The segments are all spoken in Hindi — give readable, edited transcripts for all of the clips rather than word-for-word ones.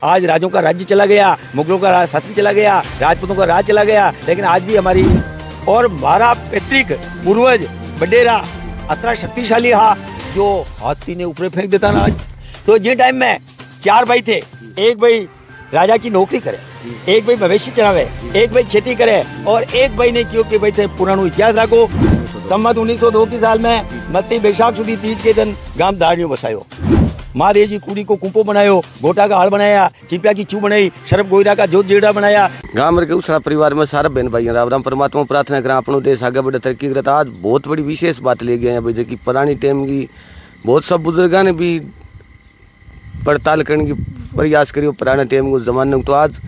आज राजों का राज्य चला गया, मुगलों का शासन चला गया, राजपूतों का राज चला गया, लेकिन आज भी हमारी और हमारा पैतृक पूर्वज बडेरा अतना शक्तिशाली हा जो हाथी ने ऊपर फेंक देता ना आज। तो जे टाइम में 4 भाई थे, एक भाई राजा की नौकरी करे, एक भाई मवेशी चलावे, एक भाई खेती करे और एक भाई ने क्यों कि भाई थे पुरानो इतिहास राखो। संमत 1902 की साल में मत्ती बैसाख सुधी तीज के दिन गांव धारणियों बसायो, महादेव जी कुड़ी को कुंपो बनायो, गोटा का हाल बनाया, चिपिया की चू बनाई, शरफ गोयरा का जोत जेड़ा बनाया। गांव के उस परिवार में सारा बहन भाई राम राम परमात्मा प्रार्थना करा अपनो देश आगे बढ़े तरक्की करे। आज बहुत बड़ी विशेष बात ले गए हैं भाई, जो पुरानी टाइम की बहुत सब बुजुर्गों ने भी पड़ताल करने की प्रयास करियो पुराने टाइम को जमाने को। तो आज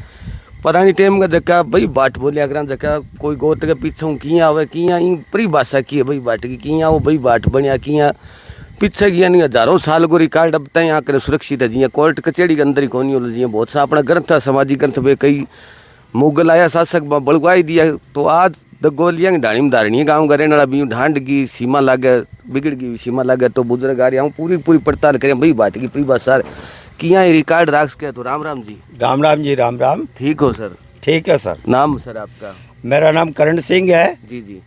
पुरानी टाइम का जगह भाई बाट बोलिया करा जगह कोई गोत के पीछे किया हुआ किया परिभाषा की है भाई बाट की किया वो भाई बाट बनया किया पीछे गया नहीं हजारों साल को रिकॉर्ड अब तक यहाँ कर सुरक्षित है। जी कोर्ट कचहरी के अंदर ही कौन हो जी बहुत सा अपना ग्रंथ था सामाजिक ग्रंथ वे कई मुगल आया शासक बड़गवाई दिया। तो आज दगोलिया की ढाणी में धारणी गाँव का रहने वाला भी ढांड की सीमा लागे बिगड़ गई सीमा लागे। तो बुजुर्ग आ रही हूँ पूरी पड़ताल करें भाई बाट की परिभाषा किया रिकॉर्ड राख के। तो राम राम जी। राम राम जी, राम राम। ठीक हो सर? ठीक है सर। नाम सर आपका? मेरा नाम करण सिंह है जी जी।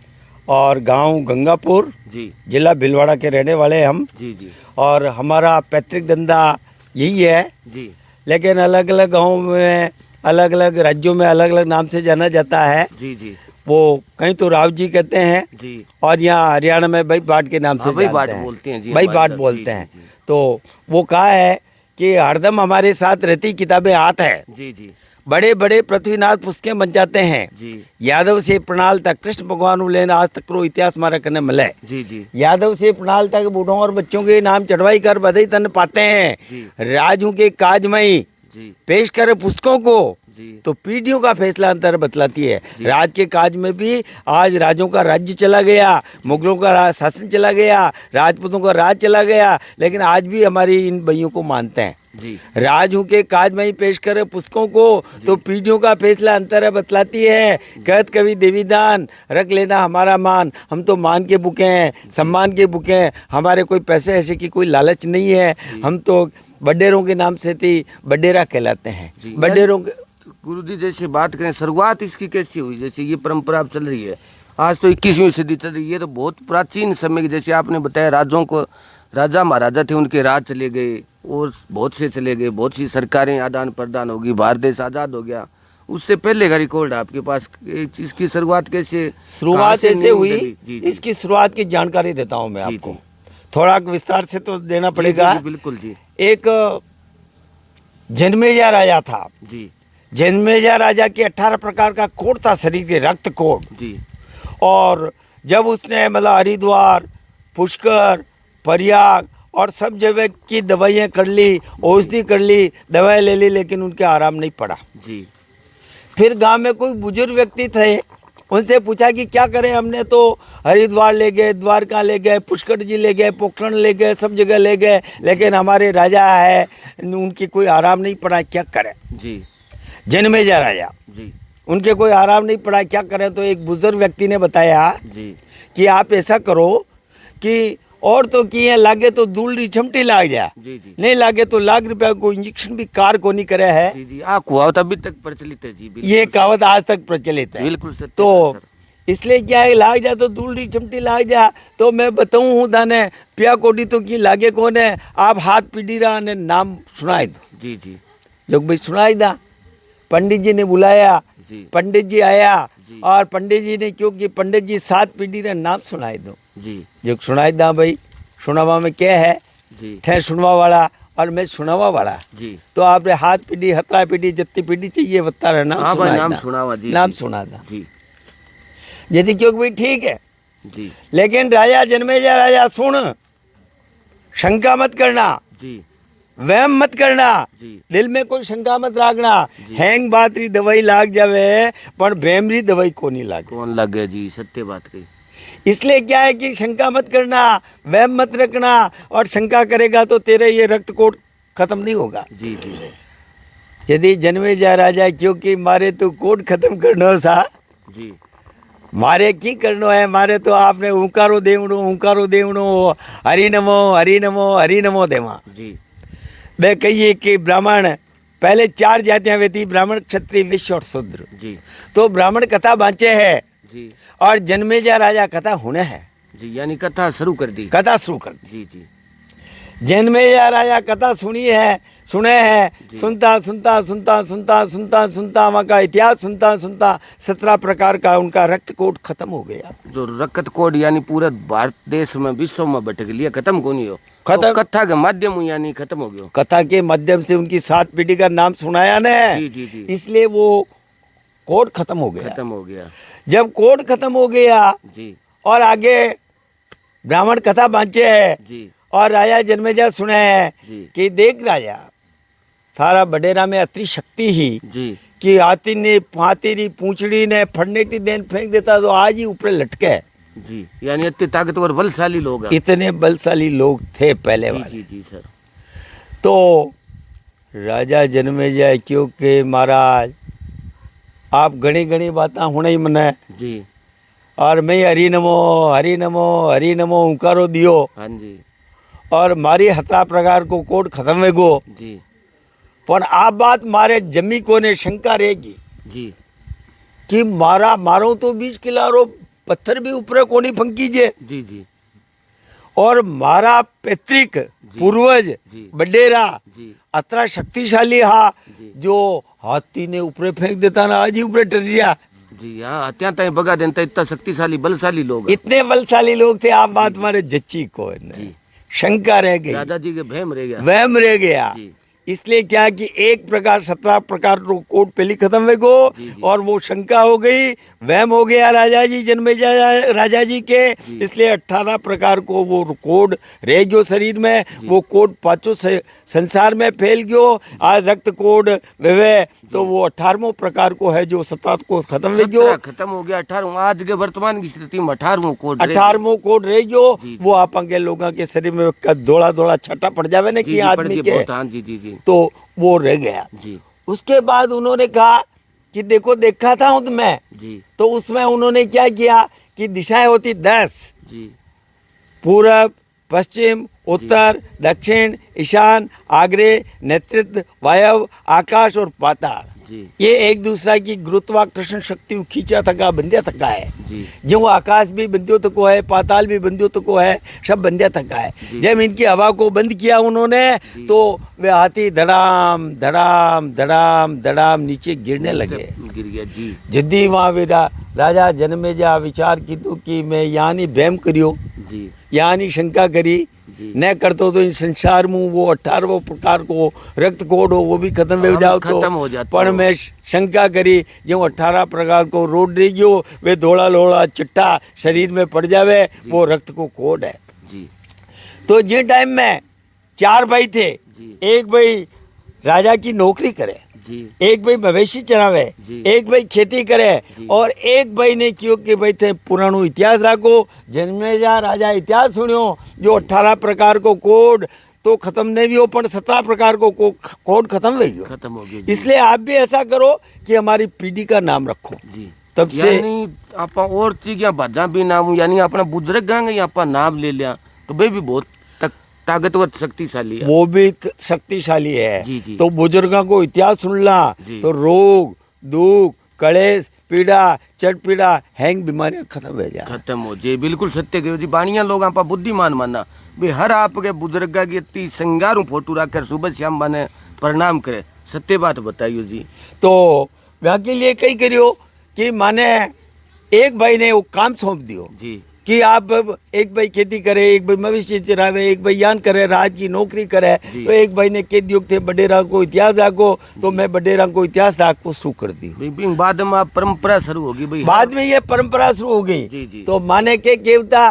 और गांव गंगापुर जी, जिला भीलवाड़ा के रहने वाले हम। जी जी। और हमारा पैतृक धंधा यही है जी, लेकिन अलग अलग गाँव में अलग अलग राज्यों में अलग अलग नाम से जाना जाता है। जी जी। वो कहीं तो राव जी कहते हैं जी, और यहाँ हरियाणा में भाई बाट के नाम से भाई बाट जानते हैं। बोलते हैं जी, भाई हमारे बाट तरफ। बोलते जी, हैं। जी, जी। तो वो कहा है कि हरदम हमारे साथ रहती किताबें हाथ है, जी जी। बड़े बड़े पृथ्वीनाथ पुस्तकें बन जाते हैं। जी यादव से प्रणाल तक कृष्ण भगवान लेना आज तक रो इतिहास मारा करने मिले। जी जी। यादव से प्रणाल तक बूढ़ों और बच्चों के नाम चढ़वाई कर बधाई तन पाते हैं। जी। राजू के काजमई जी पेश कर पुस्तकों को जी। तो पीढ़ियों का फैसला अंतर बतलाती है। राज के काज में भी आज राजों का राज्य चला गया, मुगलों का शासन चला गया, राजपूतों का राज चला गया, लेकिन आज भी हमारी इन भाइयों को मानते हैं। जी। राजू के काज में ही पेश करे पुस्तकों को तो पीढ़ियों का फैसला अंतर बतलाती है। कहत कवि देवीदान रख लेना हमारा मान, हम तो मान के बुके हैं, सम्मान के बुके हैं, हमारे कोई पैसे ऐसे की कोई लालच नहीं है। हम तो बडेरों के नाम से थी बडेरा कहलाते हैं। बडेरों के गुरु जी जैसे बात करें शुरुआत इसकी कैसी हुई? जैसे ये परंपरा अब चल रही है आज तो 21वीं सदी चल रही है, तो बहुत प्राचीन समय की जैसे आपने बताया राजों को राजा महाराजा थे उनके राज चले गए और बहुत से चले गए, बहुत सी सरकारें आदान प्रदान होगी, भारत देश आज़ाद हो गया। उससे पहले का रिकॉर्ड आपके पास इसकी शुरुआत कैसे ऐसे हुई? इसकी शुरुआत की जानकारी देता हूँ मैं आपको, थोड़ा विस्तार से तो देना पड़ेगा। बिल्कुल जी। एक जन्मेजय राजा था जी। जन्मेजय राजा के 18 प्रकार का कोड था, शरीर के रक्त कोड जी। और जब उसने मतलब हरिद्वार, पुष्कर, प्रयाग और सब जगह की दवाइयाँ कर ली, औषधि कर ली, दवाई ले ली, लेकिन उनके आराम नहीं पड़ा। जी। फिर गांव में कोई बुजुर्ग व्यक्ति थे, उनसे पूछा कि क्या करें, हमने तो हरिद्वार ले गए, द्वारका ले गए, पुष्कर जी ले गए, पोखरण ले गए, सब जगह ले गए, लेकिन हमारे राजा है उनकी कोई आराम नहीं पड़ा, क्या करें। जी। जन्मेजय राजा जी। उनके कोई आराम नहीं पड़ा, क्या करें। तो एक बुजुर्ग व्यक्ति ने बताया जी कि आप ऐसा करो कि और तो किए लागे तो दूल्ही छमटी लाग जाए, जी जी। नहीं लागे तो ₹1,00,000 को इंजेक्शन भी कार को नहीं करे है। जी जी। कहावत अभी तक प्रचलित है जी। ये कहावत आज तक प्रचलित है। बिल्कुल सत्य तो है सर। इसलिए क्या है, लाग जा तो दूल्ही छमटी लाग जा। तो मैं बताऊं हूँ दाने पिया कोडी तो की लागे कौन है, आप हाथ पीढ़ी रहा ने नाम सुनाई दो। जी जी। जो भाई सुनाई दा, पंडित जी ने बुलाया, जी। पंडित जी आया जी। और पंडित जी ने क्योंकि पंडित जी 7 पीढ़ी ने नाम सुनाई दो। जी। जो सुनाई दा भाई, सुनावा में क्या है, जी। थे सुनवा वाला और मैं सुनावा वाला। जी। तो आपने हाथ पीढ़ी, हतरा पीढ़ी, जितनी पीढ़ी चाहिए बता रहे नाम सुनाई नाम दा। सुनावा जी। नाम सुना दा जी। यदि क्योंकि भाई ठीक है, जी। लेकिन राजा जन्मेजय राजा सुन, शंका मत करना, जी। वहम मत करना, जी। दिल में कोई शंका मत रखना। हैंग बात री दवाई लाग जावे पर बेमरी दवाई को नहीं लागे। कौन लग गया जी, सत्य बात कही। इसलिए क्या है कि शंका मत करना, वहम मत रखना, और शंका करेगा तो तेरे ये रक्त कोट खत्म नहीं होगा। जी जी। यदि जन्मेजय राजा क्योंकि मारे तो कोट खत्म करनो सा, जी। मारे की करनो है, मारे तो आपने ऊंकारो देवणो हरि नमो हरि नमो हरि नमो देवा। जी। बे कहिए कि ब्राह्मण पहले 4 जातियां हुई थी, ब्राह्मण क्षत्रिय वैश्य और शूद्र। जी तो ब्राह्मण कथा बांचे है जी और जन्मेजा राजा कथा होने है, जी, यानी कथा शुरू कर दी। कथा शुरू कर दी। जी जी जन्मेजा राजा कथा सुने हैं, सुनता सुनता सुनता सुनता सुनता सुनता वहाँ का इतिहास सुनता सुनता 17 प्रकार का उनका रक्त कोट खत्म हो गया। जो रक्त कोड यानी पूरे भारत देश में विश्व में भटक लिया, खत्म को नहीं हो, खत्म। तो कथा के माध्यम हुई यानी खत्म हो गया। कथा के माध्यम से उनकी 7 पीढ़ी का नाम सुनाया ने, जी जी जी, इसलिए वो कोड खत्म हो गया। खत्म हो गया। जब कोड खत्म हो गया जी और आगे ब्राह्मण कथा बांचे है जी और राजा जन्मेजा सुने हैं जी कि देख राजा, थारा बडेरा में अति शक्ति ही जी कि हाथी ने फातेरी पूंछड़ी ने फड़नेटी देन फेंक देता तो आज ही ऊपर लटके। जी, यानी इतने ताकतवर बलशाली लोग हैं। इतने बलशाली लोग थे पहले जी वाले। जी जी सर। तो राजा जन्मेजा क्योंकि महाराज आप घनी घनी बातें होने ही मने जी और मैं हरि नमो हरि नमो हरि नमो हुंकारो दियो हाँ जी और मारी 17 प्रकार को कोड खत्म हो गो, जी पर आ बात मारे जमी को ने शंका रहेगी जी कि मारो तो 20 किलो पत्थर भी ऊपर कोनी फंकी जे जी जी और मारा पैतृक पूर्वज जी बडेरा जी अतरा शक्तिशाली हा जी। जो हाथी ने ऊपर फेंक देता ना आज ही ऊपर टरिया। जी हाँ, हत्या तय बगा देता, इतना शक्तिशाली बलशाली लोग हैं। इतने बलशाली लोग थे, आप बात मारे जच्ची को जी। शंका रह गई, दादाजी के भयम रह गया। वहम रह गया। जी इसलिए क्या कि एक प्रकार 17 प्रकार को कोड पहली खत्म हो गो जी, जी। और वो शंका हो गई, वहम हो गया राजा जी जन्मेजा राजा जी के, इसलिए 18 प्रकार को वो कोड रह गयो शरीर में। वो कोड पांचों संसार में फैल गयो। आज रक्त कोड वे तो वो 18वां प्रकार को है जो 17 को खत्म हो गयो। खत्म हो गया 18वां, आज के वर्तमान की स्थिति में 18वां कोड रह गया। 18वां कोड रह गयो। जी, जी। वो आप के लोगों के शरीर में दौड़ा दौड़ा छटा पड़ जावे ना जी, कि जी, पढ़ आदमी के के, बहुत, हाँ जी जी जी तो वो रह गया। जी उसके बाद उन्होंने कहा कि देखो देखा था हूं मैं, जी तो उसमें उन्होंने क्या किया कि दिशाएं होती 10, जी पूरब पश्चिम उत्तर दक्षिण ईशान आग्रे नेतृत्व वायव आकाश और पाताल। जी ये एक दूसरा की गुरुत्वाकर्षण शक्ति को खींचा थका बंध्या थका है। जी जो आकाश भी बंध्यो तको है, पाताल भी बंध्यो तको है, सब बंध्या थका है। जी। जब इनकी हवा को बंद किया उन्होंने तो वे हाथी धड़ाम धड़ाम धड़ाम धड़ाम नीचे गिरने लगे। गिर गया। जी जद्दी वहाँ वे राजा जन्मेजा विचार कीधु कि मैं यानी वहम करियो, जी यानी शंका करी जी। न करतो तो इन संसार में वो 18वां प्रकार को रक्त कोड हो वो भी खत्म हो जाओ तो, खत्म हो जाता पर हो। मैं शंका करी जो 18 प्रकार को रोड रह गयो वे धोला लोड़ा चिट्टा शरीर में पड़ जावे, वो रक्त को कोड है। जी तो जिस टाइम में 4 भाई थे, जी। एक भाई राजा की नौकरी करे, जी एक भाई मवेशी चरावे, जी। एक भाई खेती करे जी। और एक भाई ने क्यों कि भाई थे पुरानो इतिहास राखो। जन्मेजा राजा इतिहास सुनियो जो 18 प्रकार को कोड तो खत्म नहीं हो पर 17 प्रकार को कोड खत्म हो गयो। खत्म हो गया। जी। इसलिए आप भी ऐसा करो कि हमारी पीढ़ी का नाम रखो। जी तब से यानी आप और चीज या भाजा भी नाम यानी अपना बुजुर्ग गांगे आप नाम ले लिया तो वे भी बहुत ताकतवर शक्तिशाली है। वो भी शक्तिशाली है। जी, जी। तो बुजुर्गों को इतिहास सुनना जी। तो रोग दुख कलेश पीड़ा चट पीड़ा हैंग बीमारियां खत्म हो जाए। खत्म हो जी, बिल्कुल सत्य कहो जी। बाणिया लोग आप बुद्धिमान मानना भी हर आपके बुजुर्ग की इतनी संगारू फोटो रखकर सुबह शाम बने प्रणाम करे, सत्य बात बताइयो जी। तो वहाँ के लिए कई करियो कि माने एक भाई ने वो काम सौंप दियो जी कि आप एक भाई खेती करे, एक भाई मवेशी चरावे, एक भाई यान करे, राज की नौकरी करे। जी। तो एक भाई ने कह दियो थे बडेरा को इतिहास राखो, तो मैं बडेरा को इतिहास राख को शू कर दी। भाई बाद में आप परंपरा शुरू होगी भाई। बाद में ये परंपरा शुरू हो गई। जी, जी। तो माने के केवता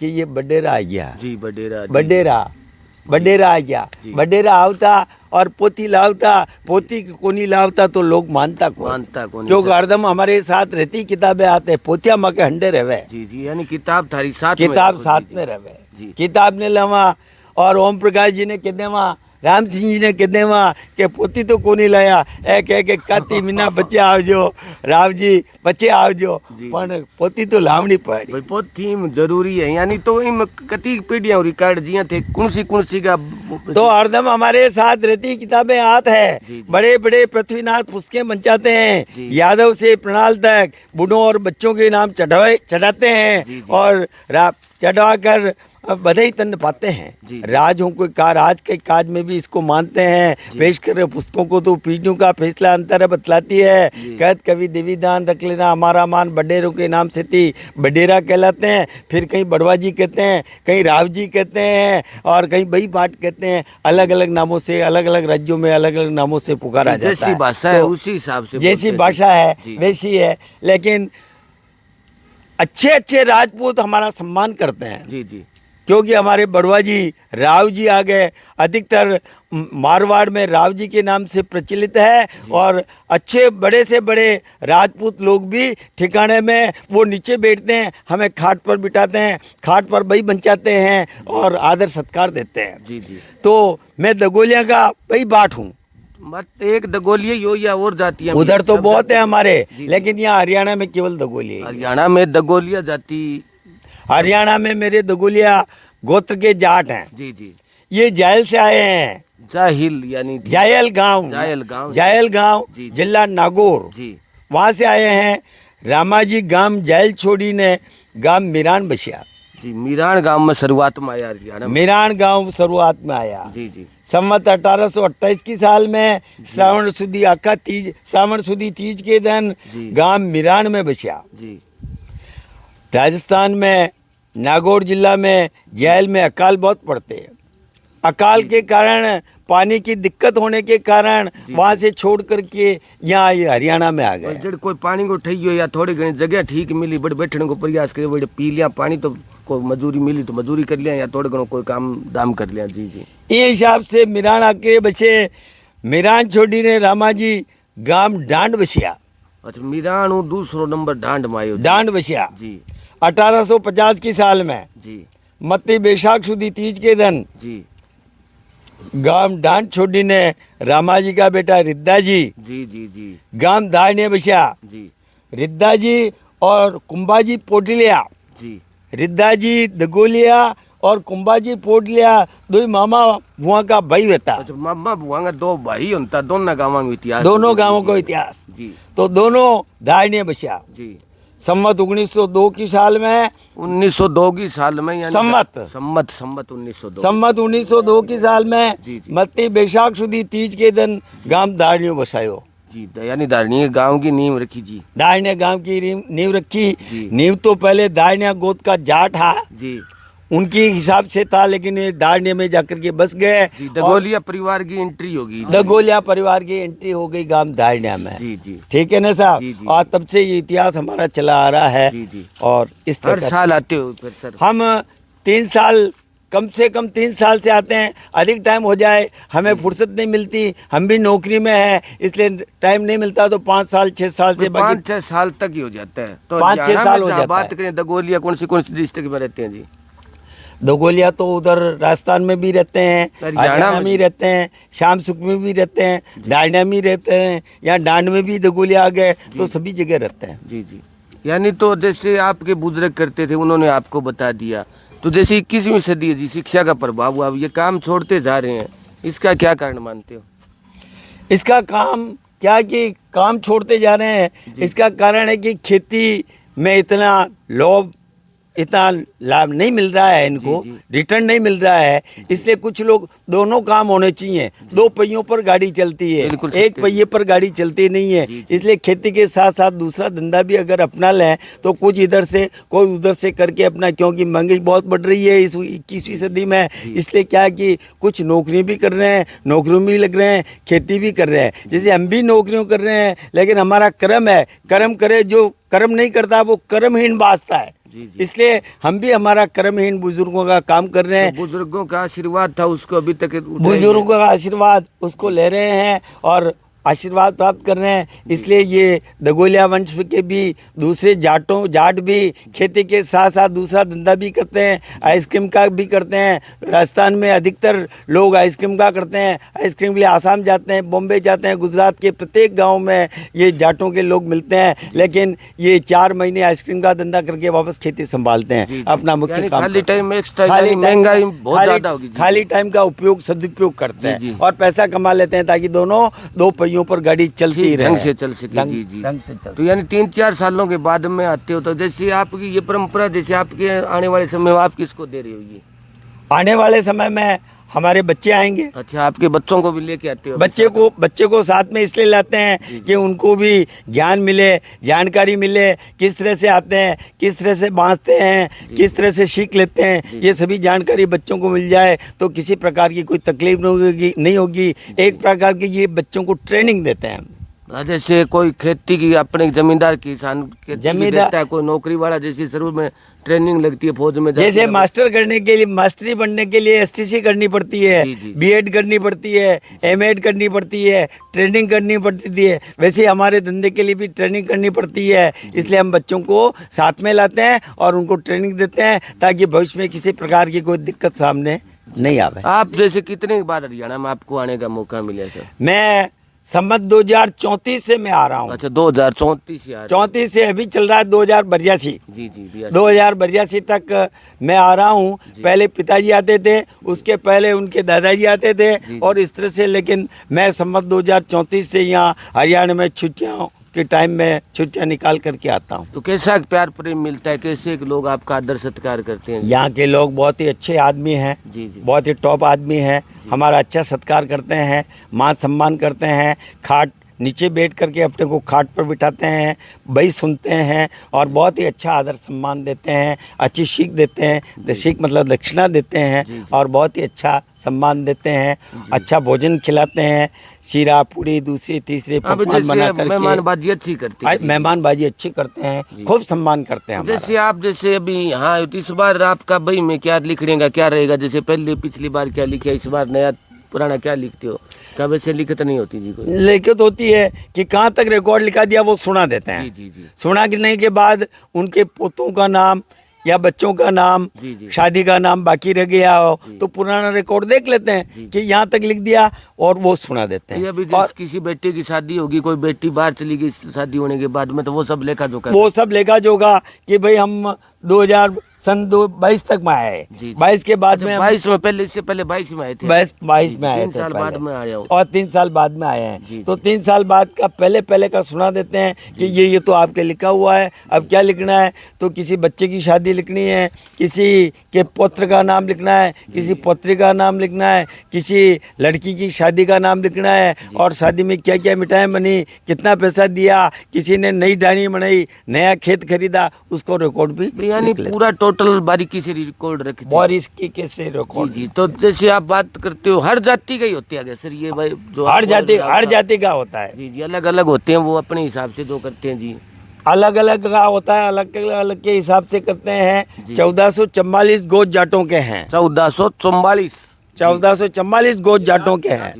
कि ये बडेरा आ गया, जी बडेरा जी। बडेरा आ गया। जी। बडेरा आवता और पोती लावता, पोती कोनी लावता तो लोग मानता कौन जो हरदम हमारे साथ रहती किताबें आते पोतिया माँ के हंडे रहे। जी जी, यानी किताब थारी साथ किताब में साथ जी, में जी। रहे। जी। किताब ने लवा और ओम प्रकाश जी ने कहते वहाँ राम सिंह जी ने कहते वहाँ के पोती तो को नहीं लाया ए कह के काती मीना बच्चे आवजो राम जी बच्चे आवजो पण पोती तो लावनी पड़ी भाई बहुत थीम जरूरी है यानी तो इन कती पीढ़ियां रिकॉर्ड जिया थे कौन सी का तो हरदम हमारे साथ रहती किताबें हाथ है। बड़े बड़े पृथ्वीनाथ पुस्तकें बचाते हैं, यादव से प्रणाल तक बूढ़ों और बच्चों के नाम चढ़ाते हैं और चढ़ा कर बधाई तन पाते हैं। राजों को राज के काज में भी इसको मानते हैं। पेश कर पुस्तकों को तो पीढ़ियों का फैसला अंतर बतलाती है। कहत कवि देवी दान रख लेना हमारा मान बडेरों के नाम से थी बडेरा कहलाते हैं। फिर कहीं बड़वा जी कहते हैं, कहीं राव जी कहते हैं और कहीं बई बाट कहते हैं। अलग अलग नामों से अलग अलग राज्यों में अलग अलग नामों से पुकारा जाता है। जैसी भाषा है उसी हिसाब से जैसी भाषा है वैसी है। लेकिन अच्छे अच्छे राजपूत हमारा सम्मान करते हैं। जी जी क्योंकि हमारे बड़वा जी राव जी आ गए। अधिकतर मारवाड़ में राव जी के नाम से प्रचलित है और अच्छे बड़े से बड़े राजपूत लोग भी ठिकाने में वो नीचे बैठते हैं, हमें खाट पर बिठाते हैं, खाट पर बही बचाते हैं और आदर सत्कार देते हैं। जी जी तो मैं दगोलिया का बही बाट हूँ। मत एक दगोलिया यो या और जाती है उधर तो बहुत है हमारे, लेकिन यहाँ हरियाणा में केवल दगोलिया। हरियाणा में दगोलिया जाति, हरियाणा में मेरे दगोलिया गोत्र के जाट हैं। जी जी ये जायल से आए हैं। जाहिल यानी जायल गांव जिला नागौर जी वहाँ से आए हैं। रामाजी गांव जायल छोड़ी ने गांव मीरान बसिया। जी मीरान गांव में शुरुआत में आया हरियाणा में। मीरान गांव शुरुआत में आया। जी जी संवत 1828 की साल में श्रावण सुदी आका तीज श्रावण सुदी तीज के दिन गांव मीरान में बसिया। जी राजस्थान में नागौर जिला में जायल में अकाल बहुत पड़ते हैं। अकाल के कारण पानी की दिक्कत होने के कारण वहाँ से छोड़ करके यहाँ हरियाणा में आ गए। जब कोई पानी को ठहियो या थोड़ी घनी जगह ठीक मिली बड़े बैठने को प्रयास करे बड़े पी लिया पानी तो को मजदूरी मिली तो मजदूरी कर लिया या थोड़े घणो कोई काम दाम कर लिया। जी जी ये हिसाब से मीरान आके बचे। मीरान छोड़ी ने रामाजी गांव डांड बसिया। अच्छा मीरान दूसरो नंबर डांड में आयो। डांड बसिया जी 1850 की साल में जी मत्ती बैसाख सुदी तीज के दिन जी गांव डांड छोड़ी ने रामाजी का बेटा रिद्धा जी जी जी जी गांव दाड़ने बसिया। जी रिद्धा जी और कुंभाजी पोटलिया। जी रिद्धा जी दगोलिया और कुंभाजी पोटलिया दो मामा बुआ का भाई होता। अच्छा मामा बुआ का दो भाई होता दोनों गांवों का इतिहास। दोनों गांवों को इतिहास। जी तो दोनों दाड़ने बसिया। जी संवत 1902 की साल में 1902 की साल में यानी संवत 1902 संवत 1902 की साल में जी, जी। मत्ती बैसाख सुदी तीज के दिन गांव दाड़नियों बसायो। जी यानी दारणी गांव की नींव रखी। जी दाड़निया गांव की नींव रखी। जी। नींव तो पहले दाड़निया गोद का जाट था, जी उनकी हिसाब से था, लेकिन ये दाड़निया में जाकर के बस गए। दगोलिया परिवार की एंट्री होगी। दगोलिया परिवार की एंट्री हो गई गांव दाड़निया में। जी जी ठीक है ना साहब। जी, जी। और तब से ये इतिहास हमारा चला आ रहा है। जी, जी। और इस हर तरह साल आते हो फिर सर? हम 3 साल कम से कम 3 साल से आते हैं। अधिक टाइम हो जाए हमें फुर्सत नहीं मिलती, हम भी नौकरी में है इसलिए टाइम नहीं मिलता। तो 5 साल 6 साल से 5-6 साल तक ही हो जाता है। तो 5-6 साल हो जाता है। बात करें दगोलिया कौन सी डिस्ट्रिक्ट में रहते हैं? जी दगोलिया तो उधर राजस्थान में भी रहते हैं, हरियाणा में रहते हैं, शाम सुख में भी रहते हैं, दाड़निया में रहते हैं, यहाँ डांड में भी दगोलिया आ गए, तो सभी जगह रहते हैं। जी जी यानी तो जैसे आपके बुजुर्ग करते थे उन्होंने आपको बता दिया, तो जैसे 21वीं सदी है जी शिक्षा का प्रभाव हुआ, अब ये काम छोड़ते जा रहे हैं, इसका क्या कारण मानते हो? इसका काम क्या कि काम छोड़ते जा रहे हैं, इसका कारण है कि खेती में इतना लोभ इतना लाभ नहीं मिल रहा है इनको, रिटर्न नहीं मिल रहा है। इसलिए कुछ लोग दोनों काम होने चाहिए। 2 पहियों पर गाड़ी चलती है, एक पहिए पर गाड़ी चलती नहीं है। इसलिए खेती के साथ साथ दूसरा धंधा भी अगर अपना लें तो कुछ इधर से कोई उधर से करके अपना, क्योंकि महंगाई बहुत बढ़ रही है इस 21वीं सदी में। इसलिए क्या है कि कुछ नौकरी भी कर रहे हैं, नौकरियों में भी लग रहे हैं, खेती भी कर रहे हैं। जैसे हम भी नौकरियों कर रहे हैं, लेकिन हमारा कर्म है, कर्म करे, जो कर्म नहीं करता वो कर्महीन बाजता है। इसलिए हम भी हमारा कर्महीन बुजुर्गों का काम कर रहे हैं। तो बुजुर्गों का आशीर्वाद था उसको अभी तक, बुजुर्गों का आशीर्वाद उसको ले रहे हैं और आशीर्वाद प्राप्त कर रहे हैं। इसलिए ये दगोलिया वंश के भी दूसरे जाट भी खेती के साथ साथ दूसरा धंधा भी करते हैं, आइसक्रीम का भी करते हैं। राजस्थान में अधिकतर लोग आइसक्रीम का करते हैं। आइसक्रीम के लिए आसाम जाते हैं, बॉम्बे जाते हैं, गुजरात के प्रत्येक गांव में ये जाटों के लोग मिलते हैं। लेकिन ये 4 महीने आइसक्रीम का धंधा करके वापस खेती संभालते हैं, अपना मुख्य काम खाली टाइम में एक्स्ट्रा खाली महंगाई बहुत ज्यादा होगी। खाली टाइम का उपयोग सदुपयोग करते हैं और पैसा कमा लेते हैं ताकि दोनों दो पहियों पर गाड़ी चलती रहे, ढंग से चल सके। जी जी, ढंग से चल तो यानी 3-4 सालों के बाद में आते हो, तो जैसे आपकी ये परंपरा, जैसे आपके आने वाले समय में आप किसको दे रही हो ये? आने वाले समय में हमारे बच्चे आएंगे। अच्छा, आपके बच्चों को भी लेके आते हो? बच्चे को साथ में इसलिए लाते हैं कि उनको भी ज्ञान मिले, जानकारी मिले, किस तरह से आते हैं, किस तरह से बांधते हैं, किस तरह से सीख लेते हैं। ये सभी जानकारी बच्चों को मिल जाए तो किसी प्रकार की कोई तकलीफ नहीं होगी। एक प्रकार की ये बच्चों को ट्रेनिंग देते हैं। जैसे कोई खेती की, अपने जमींदार किसान देता है, कोई नौकरी वाला, जैसे शुरू में ट्रेनिंग लगती है फौज में, जैसे मास्टर करने के लिए, मास्टरी बनने के लिए एसटीसी करनी पड़ती है, बीएड करनी पड़ती है, एमएड करनी पड़ती है, ट्रेनिंग करनी पड़ती है, वैसे हमारे धंधे के लिए भी ट्रेनिंग करनी पड़ती है। इसलिए हम बच्चों को साथ में लाते हैं और उनको ट्रेनिंग देते हैं ताकि भविष्य में किसी प्रकार की कोई दिक्कत सामने नहीं आवे। आप जैसे कितने बार हरियाणा में आपको आने का मौका मिला सर? मैं संवत 2034 से मैं आ रहा हूँ। अच्छा, 2034 से 34 से अभी चल रहा है 2082। जी जी, 2082 तक मैं आ रहा हूँ। पहले पिताजी आते थे, उसके पहले उनके दादाजी आते थे और इस तरह से, लेकिन मैं संवत 2034 से यहाँ हरियाणा में छुट्टियों के टाइम में छुट्टियाँ निकाल करके आता हूँ। तो कैसा प्यार प्रेम मिलता है, कैसे लोग आपका आदर सत्कार करते हैं? यहाँ के लोग बहुत ही अच्छे आदमी हैं, बहुत ही टॉप आदमी हैं, हमारा अच्छा सत्कार करते हैं, मान सम्मान करते हैं। खाट नीचे बैठ करके अपने को खाट पर बिठाते हैं, बही सुनते हैं और बहुत ही अच्छा आदर सम्मान देते हैं, अच्छी सीख देते हैं। सीख मतलब दक्षिणा देते हैं और बहुत ही अच्छा सम्मान देते हैं, अच्छा भोजन खिलाते हैं, सीरा पूड़ी दूसरी तीसरे पकवान बना करके मेहमानबाजी अच्छी करते हैं। मेहमानबाजी अच्छी करते हैं, खूब सम्मान करते हैं। जैसे आप जैसे अभी यहाँ इस बार आपका बही में क्या लिखने का क्या रहेगा? जैसे पहले पिछली बार क्या लिखे, इस बार नया पुराना क्या लिखते हो? क्या वैसे लिखत नहीं होती जी? कोई लिखत होती है कि कहाँ तक रिकॉर्ड लिखा दिया वो सुना देते हैं। जी जी, सुना करने के बाद उनके पोतों का नाम या बच्चों का नाम, शादी का नाम बाकी रह गया हो तो पुराना रिकॉर्ड देख लेते हैं कि यहाँ तक लिख दिया और वो सुना देते हैं। अभी और किसी बेटे की शादी होगी, कोई बेटी बाहर चली गई शादी होने के बाद में, तो वो सब लेखा जोखा, वो सब लेखा जोखा कि भाई हम 2022 तक में आए, 22 के बाद में 22 में, पहले इससे पहले 22 में आए थे। 22 में आए थे, 3 साल बाद में आया हूँ और 3 साल बाद में आए हैं। तो 3 साल बाद का पहले का सुना देते हैं कि ये तो आपके लिखा हुआ है, अब क्या लिखना है? तो किसी बच्चे की शादी लिखनी है, किसी के पुत्र का नाम लिखना है, किसी पुत्री का नाम लिखना है, किसी लड़की की शादी का नाम लिखना है और शादी में क्या क्या मिठाई बनी, कितना पैसा दिया, किसी ने नई डाणी बनाई, नया खेत खरीदा, उसको रिकॉर्ड भी, यानी पूरा टोटल बारीकी से रिकॉर्ड रखते हैं। बारीकी से रिकॉर्ड। जी, तो जैसे आप बात करते हो हर जाति का ही होते हैं सर ये भाई? जो हर जाति का होता है। जी, अलग अलग होते हैं, वो अपने हिसाब से जो करते हैं जी। अलग अलग का होता है, अलग अलग के हिसाब से करते हैं। 1444 गोज जाटों के हैं। 1444 1444 गोज जाटों के हैं।